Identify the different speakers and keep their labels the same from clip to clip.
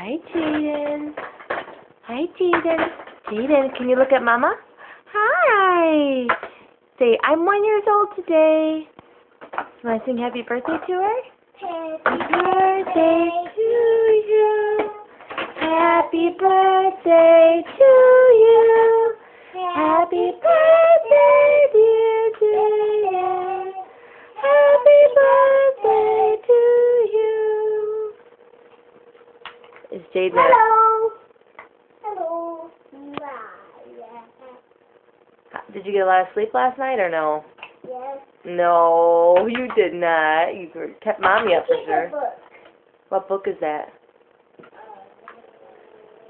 Speaker 1: Hi, Jaden. Hi, Jaden. Jaden, can you look at Mama? Hi. Say, I'm 1 year old today. You want to sing happy birthday to her?
Speaker 2: Happy
Speaker 1: Birthday to you. Happy birthday to you. Happy birthday, dear Jaden. Happy birthday to you. Is Jaden?
Speaker 2: Hello. Hello.
Speaker 1: Did you get a lot of sleep last night or no?
Speaker 2: Yes.
Speaker 1: No, you did not. You kept Mommy up for sure.
Speaker 2: Book.
Speaker 1: What book is that?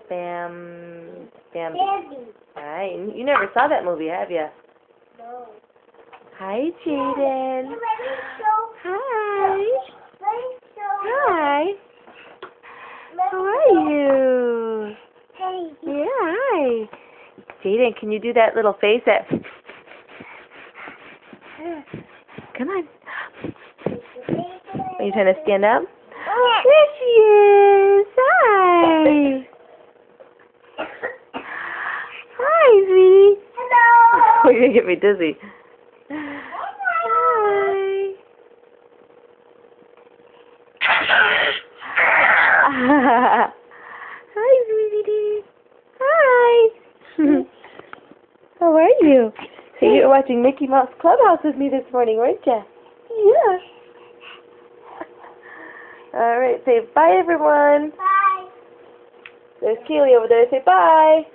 Speaker 1: Bambi.
Speaker 2: Bambi.
Speaker 1: Hi. You never saw that movie, have you?
Speaker 2: No.
Speaker 1: Hi, Jaden.
Speaker 2: Let me show.
Speaker 1: Hi.
Speaker 2: Let me show.
Speaker 1: Hi.
Speaker 2: Let
Speaker 1: How
Speaker 2: me
Speaker 1: are
Speaker 2: show.
Speaker 1: you?
Speaker 2: Hey.
Speaker 1: Yeah, hi. Jaden, can you do that little face that... Come on. Are you trying to stand up? There she is. Hi. Hi, sweetie.
Speaker 2: Hello.
Speaker 1: Oh, you're going to get me dizzy. Hi. Hi, sweetie. Hi. How are you? So you were watching Mickey Mouse Clubhouse with me this morning, weren't you? Yeah. All right, say bye, everyone.
Speaker 2: Bye.
Speaker 1: There's Keely over there. Say bye.